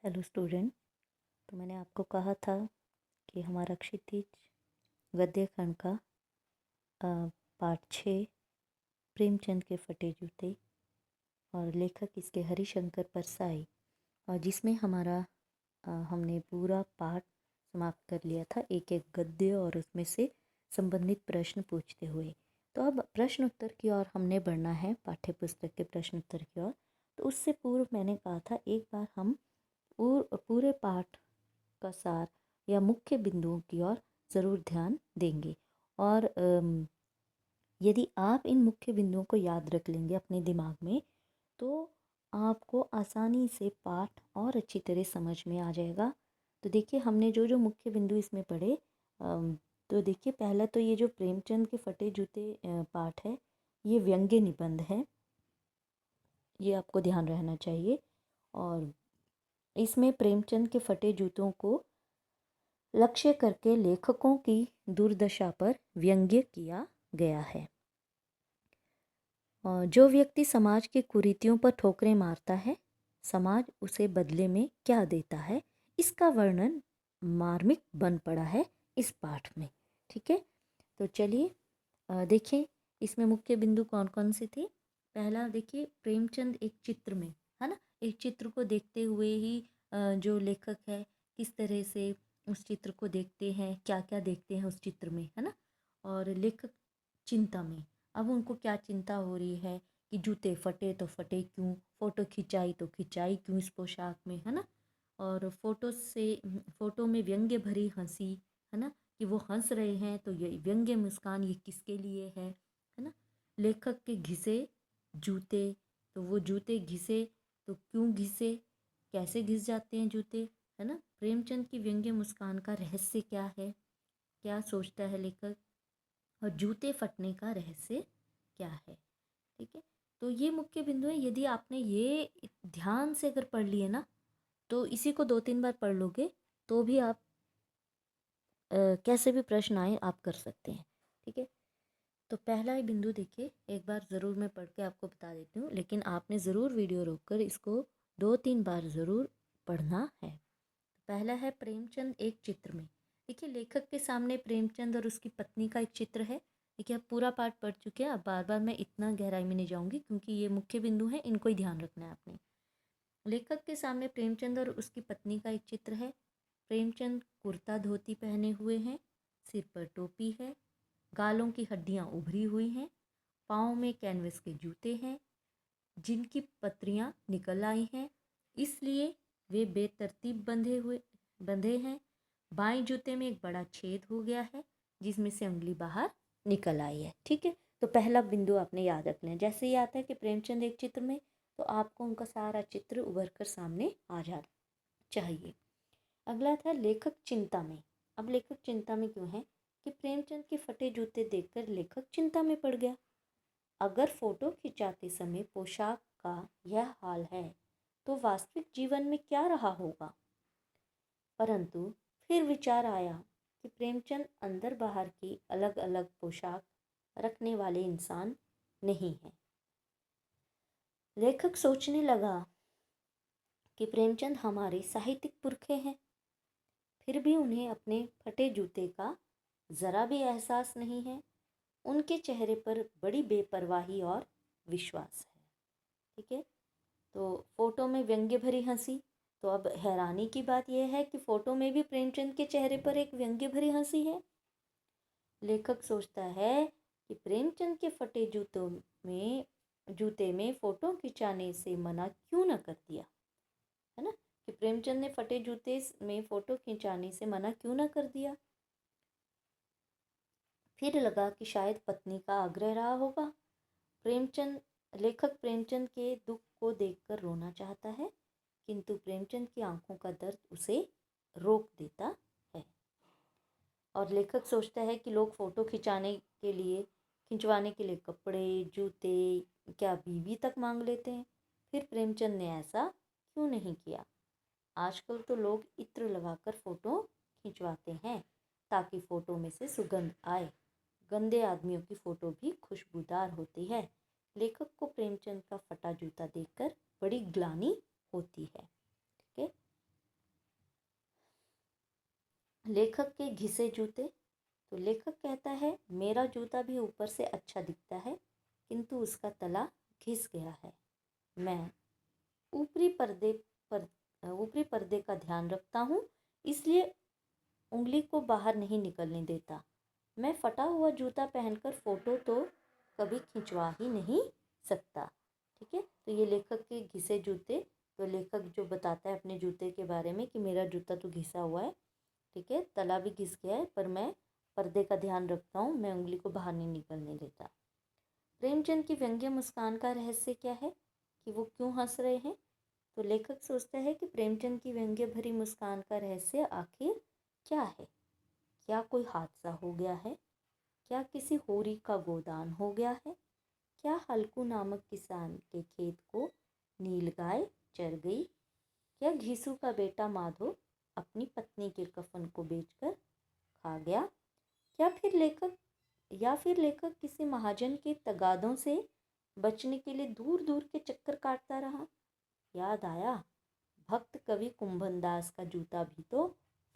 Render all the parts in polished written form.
Hello student. तो मैंने आपको कहा था कि हमारा क्षितिज गद्य खंड का पार्ट 6 प्रेमचंद के फटे जूते और लेखक इसके हरिशंकर परसाई, और जिसमें हमने पूरा पाठ समाप्त कर लिया था एक एक गद्य और उसमें से संबंधित प्रश्न पूछते हुए। तो अब प्रश्न उत्तर की ओर हमने बढ़ना है, पाठ्य पुस्तक के प्रश्न उत्तर की ओर। तो उससे पूर्व मैंने कहा था एक बार हम पूरे पाठ का सार या मुख्य बिंदुओं की ओर ज़रूर ध्यान देंगे। और यदि आप इन मुख्य बिंदुओं को याद रख लेंगे अपने दिमाग में, तो आपको आसानी से पाठ और अच्छी तरह समझ में आ जाएगा। तो देखिए, हमने जो जो मुख्य बिंदु इसमें पढ़े, तो देखिए, पहला तो ये जो प्रेमचंद के फटे जूते पाठ है, ये व्यंग्य निबंध है, ये आपको ध्यान रहना चाहिए। और इसमें प्रेमचंद के फटे जूतों को लक्ष्य करके लेखकों की दुर्दशा पर व्यंग्य किया गया है। जो व्यक्ति समाज की कुरीतियों पर ठोकरें मारता है, समाज उसे बदले में क्या देता है, इसका वर्णन मार्मिक बन पड़ा है इस पाठ में। ठीक है, तो चलिए देखिए इसमें मुख्य बिंदु कौन कौन से थे। पहला देखिए, प्रेमचंद एक चित्र में, है ना, एक चित्र को देखते हुए ही जो लेखक है किस तरह से उस चित्र को देखते हैं, क्या क्या देखते हैं उस चित्र में, है ना। और लेखक चिंता में, अब उनको क्या चिंता हो रही है कि जूते फटे तो फटे क्यों, फोटो खिंचाई तो खिंचाई क्यों इस पोशाक में, है ना। और फोटो में व्यंग्य भरी हंसी, है ना, कि वो हंस रहे हैं तो ये व्यंग्य मुस्कान ये किसके लिए है ना। लेखक के घिसे जूते, तो वो जूते घिसे तो क्यों घिसे, कैसे घिस जाते हैं जूते, है ना। प्रेमचंद की व्यंग्य मुस्कान का रहस्य क्या है, क्या सोचता है लेखक, और जूते फटने का रहस्य क्या है। ठीक है, तो ये मुख्य बिंदु है। यदि आपने ये ध्यान से अगर पढ़ लिए ना, तो इसी को 2-3 बार पढ़ लोगे तो भी आप कैसे भी प्रश्न आए आप कर सकते हैं। ठीक है, तो पहला ही बिंदु देखिए, एक बार ज़रूर मैं पढ़ के आपको बता देती हूँ, लेकिन आपने ज़रूर वीडियो रोककर इसको 2-3 बार ज़रूर पढ़ना है। पहला है प्रेमचंद एक चित्र में। देखिए, लेखक के सामने प्रेमचंद और उसकी पत्नी का एक चित्र है। देखिए, अब पूरा पाठ पढ़ चुके हैं, अब बार बार मैं इतना गहराई में नहीं जाऊंगी क्योंकि ये मुख्य बिंदु हैं, इनको ही ध्यान रखना है आपने। लेखक के सामने प्रेमचंद और उसकी पत्नी का एक चित्र है। प्रेमचंद कुर्ता धोती पहने हुए हैं, सिर पर टोपी है, गालों की हड्डियां उभरी हुई हैं, पाँव में कैनवस के जूते हैं जिनकी पत्रियां निकल आई हैं, इसलिए वे बेतरतीब बंधे हैं। बाएं जूते में एक बड़ा छेद हो गया है जिसमें से उंगली बाहर निकल आई है। ठीक है, तो पहला बिंदु आपने याद रख लें। जैसे ही आता है कि प्रेमचंद एक चित्र में, तो आपको उनका सारा चित्र उभर कर सामने आ जाना चाहिए। अगला था लेखक चिंता में। अब लेखक चिंता में क्यों है कि प्रेमचंद के फटे जूते देखकर लेखक चिंता में पड़ गया। अगर फोटो खिंचाते समय पोशाक का यह हाल है तो वास्तविक जीवन में क्या रहा होगा। परंतु फिर विचार आया कि प्रेमचंद अंदर बाहर की अलग अलग पोशाक रखने वाले इंसान नहीं है। लेखक सोचने लगा कि प्रेमचंद हमारे साहित्यिक पुरखे हैं, फिर भी उन्हें अपने फटे जूते का ज़रा भी एहसास नहीं है। उनके चेहरे पर बड़ी बेपरवाही और विश्वास है। ठीक है, तो फोटो में व्यंग्य भरी हंसी, तो अब हैरानी की बात यह है कि फोटो में भी प्रेमचंद के चेहरे पर एक व्यंग्य भरी हंसी है। लेखक सोचता है कि प्रेमचंद के फटे जूते में फोटो खिंचाने से मना क्यों न कर दिया, है ना, कि प्रेमचंद ने फटे जूते में फोटो खिंचाने से मना क्यों न कर दिया। फिर लगा कि शायद पत्नी का आग्रह रहा होगा। लेखक प्रेमचंद के दुख को देखकर रोना चाहता है, किंतु प्रेमचंद की आंखों का दर्द उसे रोक देता है। और लेखक सोचता है कि लोग फोटो खिंचवाने के लिए कपड़े, जूते, क्या बीवी तक मांग लेते हैं। फिर प्रेमचंद ने ऐसा क्यों नहीं किया। आजकल तो लोग इत्र लगाकर फोटो खिंचवाते हैं ताकि फोटो में से सुगंध आए। गंदे आदमियों की फ़ोटो भी खुशबूदार होती है। लेखक को प्रेमचंद का फटा जूता देखकर बड़ी ग्लानि होती है। ठीक है, लेखक के घिसे जूते। तो लेखक कहता है मेरा जूता भी ऊपर से अच्छा दिखता है, किंतु उसका तला घिस गया है। मैं ऊपरी पर्दे पर ऊपरी पर्दे का ध्यान रखता हूँ, इसलिए उंगली को बाहर नहीं निकलने देता। मैं फटा हुआ जूता पहनकर फोटो तो कभी खिंचवा ही नहीं सकता। ठीक है, तो ये लेखक के घिसे जूते। तो लेखक जो बताता है अपने जूते के बारे में कि मेरा जूता तो घिसा हुआ है, ठीक है, तला भी घिस गया है, पर मैं पर्दे का ध्यान रखता हूँ, मैं उंगली को बाहर नहीं निकलने देता। प्रेमचंद की व्यंग्य मुस्कान का रहस्य क्या है, कि वो क्यों हंस रहे हैं? तो लेखक सोचता है कि प्रेमचंद की व्यंग्य भरी मुस्कान का रहस्य आखिर क्या है। क्या कोई हादसा हो गया है? क्या किसी होरी का गोदान हो गया है? क्या हल्कू नामक किसान के खेत को नीलगाय चर गई? क्या घीसू का बेटा माधो अपनी पत्नी के कफन को बेचकर खा गया? या फिर लेखक किसी महाजन के तगादों से बचने के लिए दूर दूर के चक्कर काटता रहा? याद आया, भक्त कवि कुंभन दास का जूता भी तो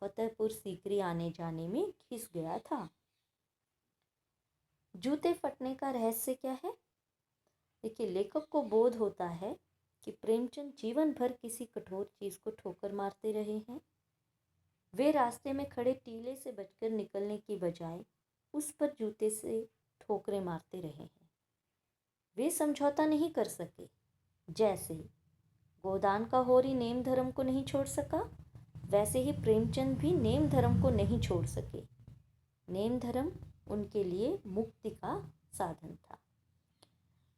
फतेहपुर सीकरी आने जाने में घिस गया था। जूते फटने का रहस्य क्या है? देखिए, लेखक को बोध होता है कि प्रेमचंद जीवन भर किसी कठोर चीज को ठोकर मारते रहे हैं। वे रास्ते में खड़े टीले से बचकर निकलने की बजाय उस पर जूते से ठोकरें मारते रहे हैं। वे समझौता नहीं कर सके। जैसे गोदान का होरी नेम धर्म को नहीं छोड़ सका, वैसे ही प्रेमचंद भी नेम धर्म को नहीं छोड़ सके। नेम धर्म उनके लिए मुक्ति का साधन था।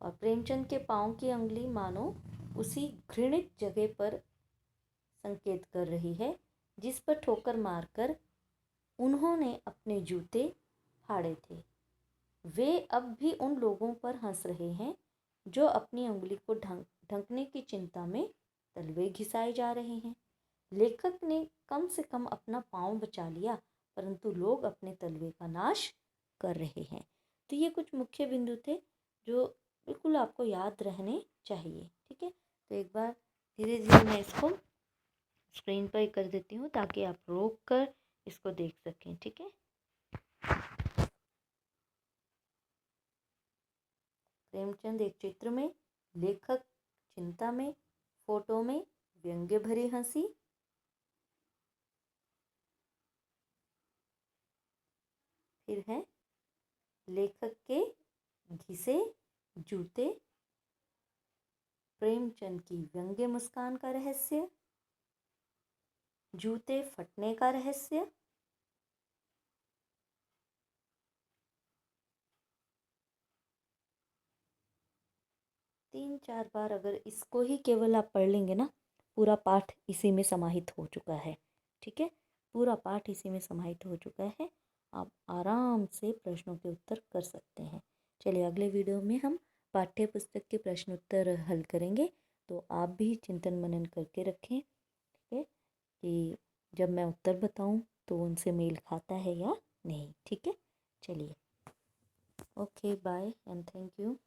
और प्रेमचंद के पाँव की अंगुली मानो उसी घृणित जगह पर संकेत कर रही है जिस पर ठोकर मारकर उन्होंने अपने जूते फाड़े थे। वे अब भी उन लोगों पर हंस रहे हैं जो अपनी अंगुली को ढंकने की चिंता में तलवे घिसाए जा रहे हैं। लेखक ने कम से कम अपना पाँव बचा लिया, परंतु लोग अपने तलवे का नाश कर रहे हैं। तो ये कुछ मुख्य बिंदु थे जो बिल्कुल आपको याद रहने चाहिए। ठीक है, तो एक बार धीरे धीरे मैं इसको स्क्रीन पर कर देती हूँ ताकि आप रोक कर इसको देख सकें। ठीक है, प्रेमचंद एक चित्र में, लेखक चिंता में, फोटो में व्यंग्य भरी हंसी, फिर है लेखक के घिसे जूते, प्रेमचंद की व्यंग्य मुस्कान का रहस्य, जूते फटने का रहस्य, 3-4 बार अगर इसको ही केवल आप पढ़ लेंगे ना, पूरा पाठ इसी में समाहित हो चुका है। ठीक है, पूरा पाठ इसी में समाहित हो चुका है। आप आराम से प्रश्नों के उत्तर कर सकते हैं। चलिए, अगले वीडियो में हम पाठ्य पुस्तक के प्रश्न उत्तर हल करेंगे। तो आप भी चिंतन मनन करके रखें, ठीक है, कि जब मैं उत्तर बताऊं तो उनसे मेल खाता है या नहीं। ठीक है, चलिए, okay, bye and thank you.